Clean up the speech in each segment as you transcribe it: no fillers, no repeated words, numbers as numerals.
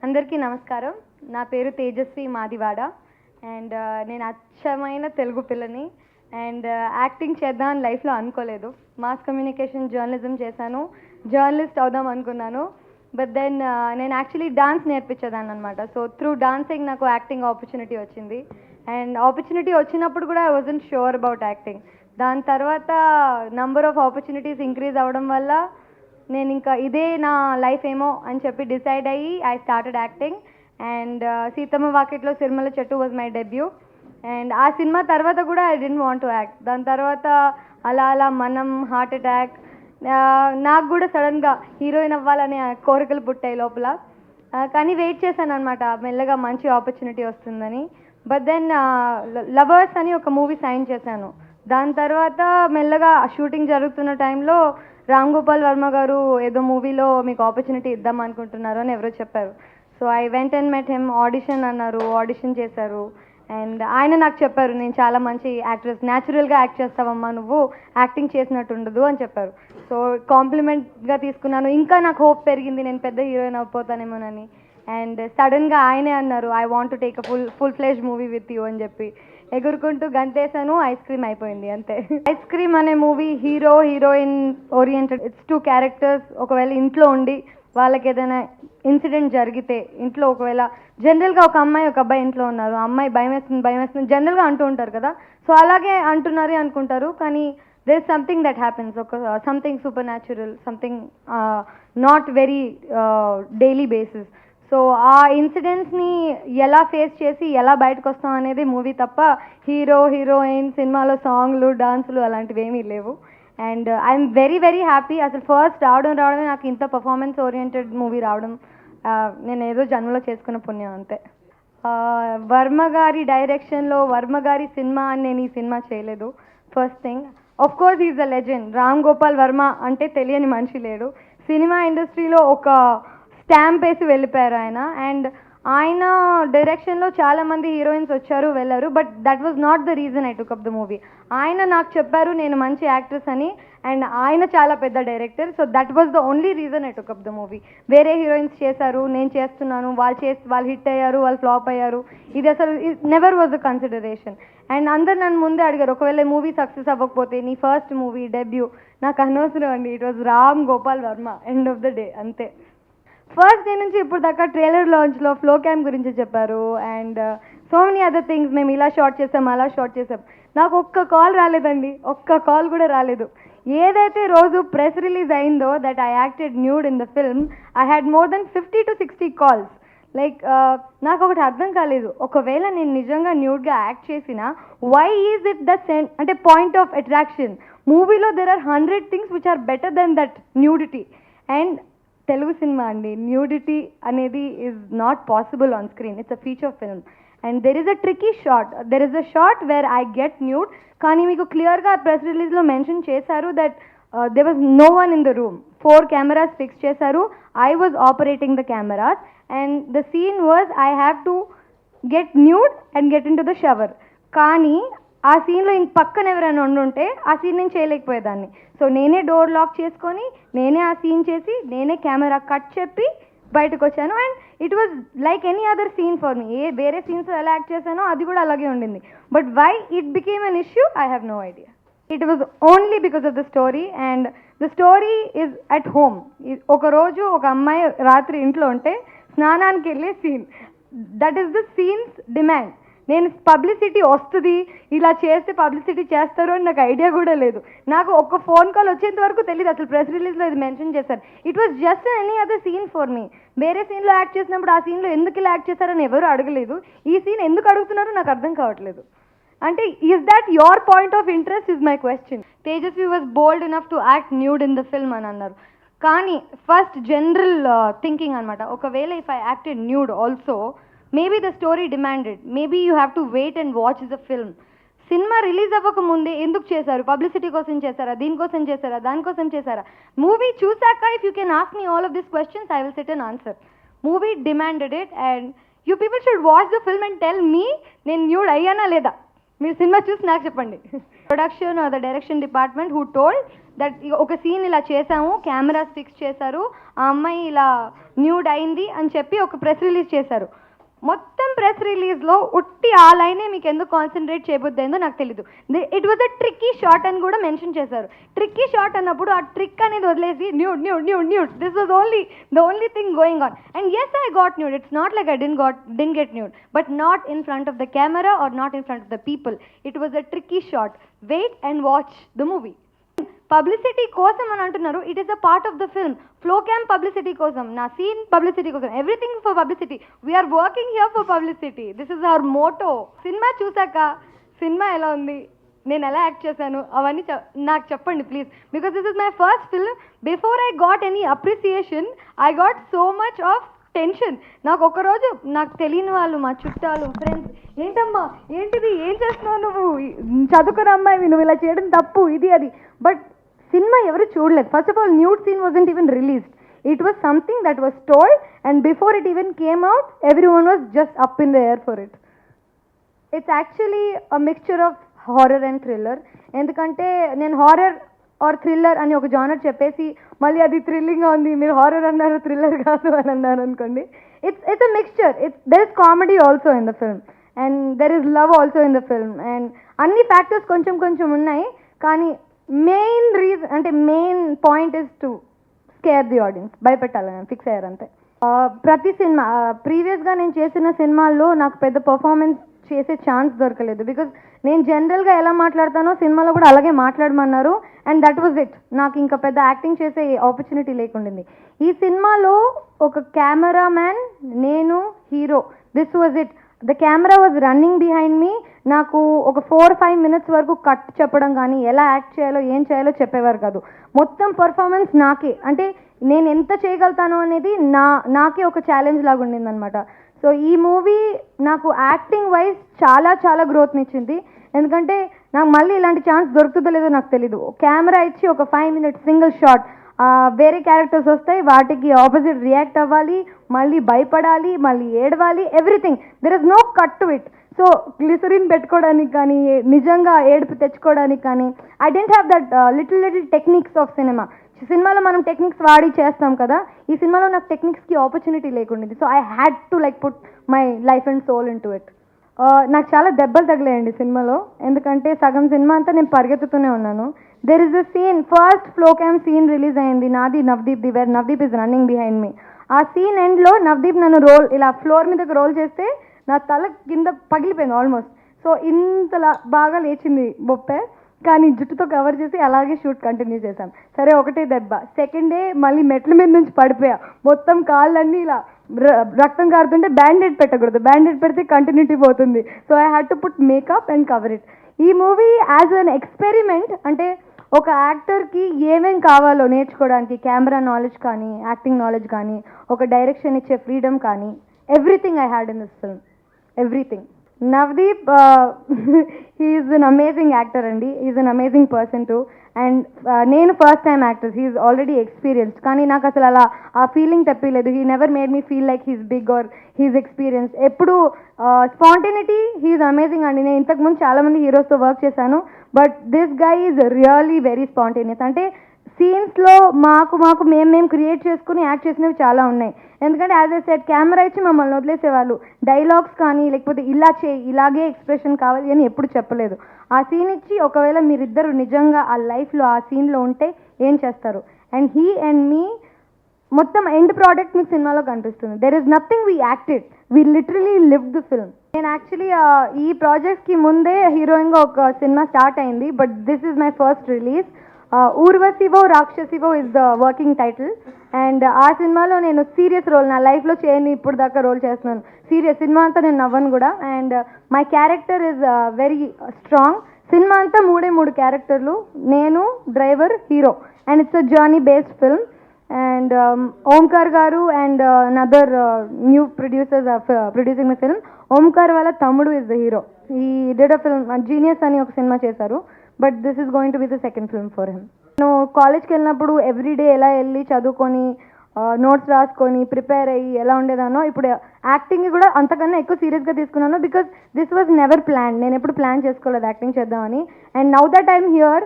అందరికీ నమస్కారం. నా పేరు తేజస్వి మాదివాడ అండ్ నేను అచ్చమైన తెలుగు పిల్లని అండ్ యాక్టింగ్ చేద్దాం లైఫ్లో అనుకోలేదు. మాస్ కమ్యూనికేషన్ జర్నలిజం చేశాను, జర్నలిస్ట్ అవుదాం అనుకున్నాను. బట్ దెన్ నేను యాక్చువల్లీ డాన్స్ నేర్పించేదాన్ని అనమాట. సో త్రూ డాన్సింగ్ నాకు యాక్టింగ్ ఆపర్చునిటీ వచ్చింది అండ్ ఆపర్చునిటీ వచ్చినప్పుడు కూడా I wasn't sure about acting. దాని తర్వాత నంబర్ ఆఫ్ ఆపర్చునిటీస్ ఇంక్రీజ్ అవ్వడం వల్ల నేను ఇంకా ఇదే నా లైఫ్ ఏమో అని చెప్పి డిసైడ్ అయ్యి I started acting and Seethamma Vakitlo Sirimalle Chettu was my debut. And ఆ సినిమా తర్వాత కూడా I didn't want to act. దాని తర్వాత అలా అలా మనం, హార్ట్ అటాక్, నాకు కూడా సడన్గా హీరోయిన్ అవ్వాలనే కోరికలు పుట్టాయి లోపల. కానీ వెయిట్ చేశాను అనమాట మెల్లగా మంచి ఆపర్చునిటీ వస్తుందని. బట్ దెన్ లవర్స్ అని ఒక మూవీ సైన్ చేశాను. దాని తర్వాత మెల్లగా షూటింగ్ జరుగుతున్న టైంలో రామ్ గోపాల్ వర్మ గారు ఏదో మూవీలో మీకు ఆపర్చునిటీ ఇద్దాం అనుకుంటున్నారు అని ఎవరో చెప్పారు. So I went and met him. Audition అన్నారు, ఆడిషన్ చేశారు అండ్ ఆయన నాకు చెప్పారు, నేను చాలా మంచి యాక్ట్రెస్, న్యాచురల్గా యాక్ట్ చేస్తావమ్మా నువ్వు, యాక్టింగ్ చేసినట్టు ఉండదు అని చెప్పారు. సో కాంప్లిమెంట్గా తీసుకున్నాను. ఇంకా నాకు హోప్ పెరిగింది నేను పెద్ద హీరోయిన్ అయిపోతానేమోనని. అండ్ సడన్గా ఆయనే అన్నారు, I want to take a full ఫ్లెజ్ movie with you అని చెప్పి ఎగురుకుంటూ గంతేసాను. ఐస్ క్రీమ్ అయిపోయింది అంతే. ఐస్ క్రీమ్ అనే movie hero heroine oriented. It's 2 characters. ఒకవేళ ఇంట్లో ఉండి వాళ్ళకి ఏదైనా ఇన్సిడెంట్ జరిగితే, ఇంట్లో ఒకవేళ జనరల్గా ఒక అమ్మాయి ఒక అబ్బాయి ఇంట్లో ఉన్నారు, అమ్మాయి భయం వేస్తుంది జనరల్గా అంటూ ఉంటారు కదా. సో అలాగే అంటున్నారే అనుకుంటారు, కానీ there is something that happens. ఒక something super natural, something not very daily basis. So ఆ ఇన్సిడెంట్స్ని ఎలా ఫేస్ చేసి ఎలా బయటకు వస్తాం అనేది మూవీ తప్ప హీరో హీరోయిన్ సినిమాలో సాంగ్లు డాన్సులు అలాంటివి ఏమీ లేవు. And I'm very very happy. అసలు ఫస్ట్ రావడమే నాకు ఇంత పర్ఫార్మెన్స్ ఓరియంటెడ్ మూవీ రావడం నేను ఏదో జన్మలో చేసుకున్న పుణ్యం అంతే. వర్మ గారి డైరెక్షన్లో వర్మ గారి సినిమా అని నేను ఈ సినిమా చేయలేదు. First thing, of course is a legend. Ram Gopal Varma అంటే తెలియని మనిషి లేడు. సినిమా ఇండస్ట్రీలో ఒక స్టాంప్ వేసి వెళ్ళిపోయారు ఆయన. అండ్ ఆయన డైరెక్షన్లో చాలామంది హీరోయిన్స్ వచ్చారు వెళ్ళారు, but that was not the reason I took up the movie. ఆయన నాకు చెప్పారు నేను మంచి యాక్ట్రెస్ అని, అండ్ ఆయన చాలా పెద్ద director. So that was the only reason I took up the movie. వేరే హీరోయిన్స్ చేశారు, నేను చేస్తున్నాను, వాళ్ళు హిట్ అయ్యారు, వాళ్ళు ఫ్లాప్ అయ్యారు, ఇది అసలు never was the consideration. And అందరు నన్ను ముందే అడిగారు, ఒకవేళ మూవీ సక్సెస్ అవ్వకపోతే నీ ఫస్ట్ మూవీ డెబ్యూ. నాకు అనవసరం అండి, it was Ram Gopal Varma, end of the day అంతే. ఫస్ట్ డే నుంచి ఇప్పుడు దాకా ట్రైలర్ లాంచ్లో ఫ్లో క్యామ్ గురించి చెప్పారు and so many other things. మేము ఇలా షార్ట్ చేసాం, అలా షార్ట్ చేసాం. నాకు ఒక్క కాల్ రాలేదండి, ఒక్క కాల్ కూడా రాలేదు. ఏదైతే రోజు ప్రెస్ రిలీజ్ అయిందో that I acted nude in the film, I had more than 50 to 60 calls. Like నాకు ఒకటి అర్థం కాలేదు, ఒకవేళ నేను నిజంగా న్యూడ్గా యాక్ట్ చేసినా వై ఈజ్ ఇట్ ద అంటే పాయింట్ ఆఫ్ అట్రాక్షన్. మూవీలో there are 100 things which are better than that nudity. And Telugu సినిమా అండి, న్యూడిటీ అనేది is not possible on screen. It's a feature film and there is a tricky shot. There is a shot where I get nude, కానీ మీకు క్లియర్గా press రిలీజ్లో mention చేశారు that there was no one in the room. 4 cameras fix చేశారు, I was operating the cameras and the scene was I have to get nude and get in to the shower. కానీ ఆ సీన్లో ఇంక పక్కన ఎవరైనా ఉండుంటే ఆ సీన్ నేను చేయలేకపోయేదాన్ని. సో నేనే డోర్ లాక్ చేసుకొని నేనే ఆ సీన్ చేసి నేనే కెమెరా కట్ చెప్పి బయటకు వచ్చాను. And it was like any other scene for me. వేరే సీన్స్లో ఎలా యాక్ట్ చేశానో అది కూడా అలాగే ఉండింది. But why it became an issue I have no idea. It was only because of the story and the story is at home. ఒకరోజు ఒక అమ్మాయి రాత్రి ఇంట్లో ఉంటే స్నానానికి వెళ్ళే scene, that is the scenes demand. నేను పబ్లిసిటీ వస్తుంది, ఇలా చేస్తే పబ్లిసిటీ చేస్తారు అని నాకు ఐడియా కూడా లేదు. నాకు ఒక ఫోన్ కాల్ వచ్చేంత వరకు తెలియదు అసలు ప్రెస్ రిలీజ్లో ఇది మెన్షన్ చేశారు. It was just any other scene for me. వేరే సీన్లో యాక్ట్ చేసినప్పుడు ఆ సీన్లో ఎందుకు ఇలా యాక్ట్ చేశారని ఎవరు అడగలేదు. ఈ సీన్ ఎందుకు అడుగుతున్నారో నాకు అర్థం కావట్లేదు. అంటే is that your point of interest is my question. Tejaswi was bold enough to act nude in the film అని అన్నారు. కానీ ఫస్ట్ జనరల్ థింకింగ్ అనమాట, ఒకవేళ if I acted nude also maybe the story demanded, maybe you have to wait and watch the film. Cinema release అవ్వక ముందే ఎందుకు చేశారు? Publicity కోసం చేశారా, దీనికోసం చేశారా, దానికోసం చేశారా? మూవీ చూసాక if you can ask me all of this questions I will sit and answer. Movie demanded it and you people should watch the film and tell me నేను న్యూడ్ అయ్యానా లేదా. మీరు సినిమా చూసి నాకు చెప్పండి. Production or the direction department who told that ఒక scene ఇలా చేసాము, కెమెరాస్ ఫిక్స్ చేశారు, ఆ అమ్మాయి ఇలా న్యూడ్ అయింది అని చెప్పి ఒక ప్రెస్ రిలీజ్ చేశారు. మొత్తం ప్రెస్ రిలీజ్లో ఉట్టి ఆ లైనే మీకు ఎందుకు కాన్సన్ట్రేట్ చేయబోద్దేందో నాకు తెలీదు. It was a tricky shot అని కూడా మెన్షన్ చేశారు. ట్రిక్కీ షాట్ అన్నప్పుడు ఆ ట్రిక్ అనేది వదిలేసి nude nude nude nude this was the only thing going on. And yes I got nude. It's not like I didn't get nude, but not in front of the camera or not in front of the people. It was a tricky shot. Wait and watch the movie. Publicity కోసం అని అంటున్నారు. It is a part of the film. ఫ్లో క్యామ్ publicity కోసం, నా scene publicity కోసం, everything for publicity. We're working here for publicity. This is our motto. సినిమా చూసాక సినిమా ఎలా ఉంది, నేను ఎలా యాక్ట్ చేశాను, అవన్నీ నాకు చెప్పండి please. Because this is my first film. Before I got any appreciation I got so much of tension. నాకు ఒకరోజు నాకు తెలియని వాళ్ళు, మా చుట్టాలు, ఫ్రెండ్స్, ఏంటమ్మా ఏంటిది, ఏం చేస్తున్నావు నువ్వు, చదువుకున్న అమ్మాయి నువ్వు ఇలా చేయడం తప్పు, ఇది అది. బట్ సినిమా ఎవరు చూడలేదు. First of all nude scene wasn't even released. It was something that was told and before it even came out everyone was just up in the air for it. It's actually a mixture of horror and thriller. ఎందుకంటే నేను horror are thriller అని ఒక genre చెప్పేసి మళ్ళీ అది థ్రిల్లింగ్గా ఉంది, మీరు horror అన్నారు థ్రిల్లర్ కాదు అని అన్నారు అనుకోండి. It's a mixture. There is comedy also in the film and there is love also in the film. And అన్ని ఫ్యాక్టర్స్ కొంచెం కొంచెం ఉన్నాయి, కానీ మెయిన్ రీజన్ అంటే main point is to scare the audience. భయపెట్టాలని ఫిక్స్ అయ్యారు అంతే. ప్రతి సినిమా ప్రీవియస్గా నేను చేసిన సినిమాల్లో నాకు పెద్ద పర్ఫార్మెన్స్ చేసే ఛాన్స్ దొరకలేదు. బికాజ్ నేను జనరల్గా ఎలా మాట్లాడతానో సినిమాలో కూడా అలాగే మాట్లాడమన్నారు అండ్ దట్ వాజ్ ఇట్. నాకు ఇంకా పెద్ద యాక్టింగ్ చేసే ఆపర్చునిటీ లేకుండింది. ఈ సినిమాలో ఒక కెమెరామ్యాన్, నేను, hero, this was it. The camera was running behind మీ. నాకు ఒక 4-5 minutes వరకు కట్ చెప్పడం కానీ ఎలా యాక్ట్ చేయాలో ఏం చేయాలో చెప్పేవారు కాదు. మొత్తం పర్ఫార్మెన్స్ నాకే, అంటే నేను ఎంత చేయగలుగుతాను అనేది నాకే ఒక ఛాలెంజ్ లాగా ఉండిందనమాట. సో ఈ మూవీ నాకు యాక్టింగ్ వైజ్ చాలా చాలా గ్రోత్నిచ్చింది. ఎందుకంటే నాకు మళ్ళీ ఇలాంటి ఛాన్స్ దొరుకుతుందో లేదో నాకు తెలీదు. కెమెరా ఇచ్చి ఒక 5 minutes సింగిల్ షాట్, వేరే క్యారెక్టర్స్ వస్తాయి, వాటికి ఆపోజిట్ రియాక్ట్ అవ్వాలి, మళ్ళీ భయపడాలి, మళ్ళీ ఏడవాలి, everything. There is no cut to it. So glycerin పెట్టుకోవడానికి కానీ, నిజంగా ఏడుపు తెచ్చుకోవడానికి కానీ, I didn't have that little techniques of cinema. సినిమాలో మనం టెక్నిక్స్ వాడి చేస్తాం కదా, ఈ సినిమాలో నాకు టెక్నిక్స్కి ఆపర్చునిటీ లేకుండింది. So I had to like put my life and soul into it. నాకు చాలా దెబ్బలు తగిలాయండి సినిమాలో. ఎందుకంటే సగం సినిమా అంతా నేను పరిగెత్తుతూనే ఉన్నాను. There is a scene, first flow cam scene release అయింది నాది, నవదీప్ది, where Navdeep is running behind me. ఆ సీన్ ఎండ్లో నవదీప్ నన్ను ఇలా ఫ్లోర్ మీదకి రోల్ చేస్తే నా తల కింద పగిలిపోయింది ఆల్మోస్ట్. సో ఇంతలా బాగా లేచింది బొప్పే, కానీ జుట్టుతో కవర్ చేసి అలాగే షూట్ కంటిన్యూ చేశాం. సరే ఒకటే దెబ్బ. సెకండ్ డే మళ్ళీ మెట్ల మీద నుంచి పడిపోయా, మొత్తం కాళ్ళన్నీ ఇలా రక్తం కారుతుంటే బ్యాండేడ్ పెట్టకూడదు, బ్యాండేడ్ పెడితే కంటిన్యూటీ పోతుంది. So I had to put makeup and cover it. ఈ మూవీ యాజ్ అన్ ఎక్స్పెరిమెంట్, అంటే ఒక యాక్టర్కి ఏమేం కావాలో నేర్చుకోవడానికి, కెమెరా నాలెడ్జ్ కానీ, యాక్టింగ్ నాలెడ్జ్ కానీ, ఒక డైరెక్షన్ ఇచ్చే ఫ్రీడమ్ కానీ, everything I had in this film, everything. Navdeep, he is an amazing actor అండి, he is an amazing person too. And నేను first time actor, he is already experienced, కానీ నాకు అసలు అలా ఆ ఫీలింగ్ తెప్పలేదు. He never made me feel like he's big or he's experienced. ఎప్పుడు spontaneity, he is amazing అండి. నేను ఇంతకుముందు చాలామంది హీరోస్తో వర్క్ చేశాను, but this guy is really very spontaneous. అంటే సీన్స్లో మాకు మేము క్రియేట్ చేసుకుని యాక్ట్ చేసినవి చాలా ఉన్నాయి. ఎందుకంటే యాజ్ ఎ సెట్ కెమెరా ఇచ్చి మమ్మల్ని వదిలేసేవాళ్ళు. డైలాగ్స్ కానీ లేకపోతే ఇలా చేయి, ఇలాగే ఎక్స్ప్రెషన్ కావాలి అని ఎప్పుడు చెప్పలేదు. ఆ సీన్ ఇచ్చి ఒకవేళ మీరిద్దరు నిజంగా ఆ లైఫ్లో ఆ సీన్లో ఉంటే ఏం చేస్తారు, అండ్ హీ అండ్ మీ మొత్తం ఎండ్ ప్రోడక్ట్ మీకు సినిమాలో కనిపిస్తుంది. There is nothing we acted, we literally live the film. నేను యాక్చువల్లీ ఈ ప్రాజెక్ట్కి ముందే హీరోయిన్గా ఒక సినిమా స్టార్ట్ అయింది, but this is my first release. ఊర్వశివో రాక్షసివో is the working title. And ఆ సినిమాలో నేను సీరియస్ రోల్, నా లైఫ్లో చేయని ఇప్పుడు దాకా రోల్ చేస్తున్నాను. సీరియస్, సినిమా అంతా నేను నవ్వను కూడా. And my character is very strong. Cinema అంతా 3 క్యారెక్టర్లు, నేను, driver, hero. And it's a journey based film. And Omkar garu and another new producers of producing the film. Omkar వాళ్ళ తమ్ముడు is the hero. He did a film genius అని ఒక cinema చేశారు, but this is going to be the second film for him. నేను కాలేజ్కి వెళ్ళినప్పుడు everyday ఎలా వెళ్ళి చదువుకొని నోట్స్ రాసుకొని ప్రిపేర్ అయ్యి ఎలా ఉండేదానో ఇప్పుడు యాక్టింగ్ కూడా అంతకన్నా ఎక్కువ సీరియస్గా తీసుకున్నాను because this was never plan. నేను ఎప్పుడు ప్లాన్ చేసుకోలేదు యాక్టింగ్ చేద్దామని. And now that I'm here,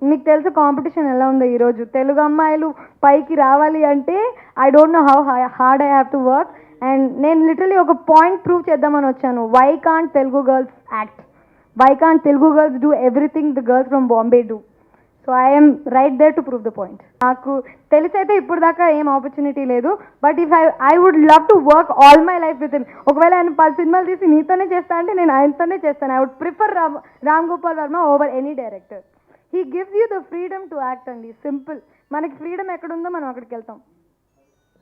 మీకు తెలుసు కాంపిటీషన్ ఎలా ఉందో ఈరోజు. తెలుగు అమ్మాయిలు పైకి రావాలి అంటే I don't know how hard I have to work. And నేను లిటరలీ ఒక పాయింట్ ప్రూవ్ చేద్దామని వచ్చాను. Why can't Telugu girls act? Why can't Telugu girls do everything the girls from Bombay do? So I'm right there to prove the point. నాకు తెలిసైతే ఇప్పుడు దాకా ఏం opportunity లేదు. But if I would love to work all my life with him. ఒకవేళ ఆయన 10 సినిమాలు తీసి నీతోనే చేస్తా అంటే నేను ఆయనతోనే చేస్తాను. I would prefer Ram Gopal Varma over any director. He gives you the freedom to act అండి, సింపుల్. మనకి ఫ్రీడమ్ ఎక్కడుందో మనం అక్కడికి వెళ్తాం.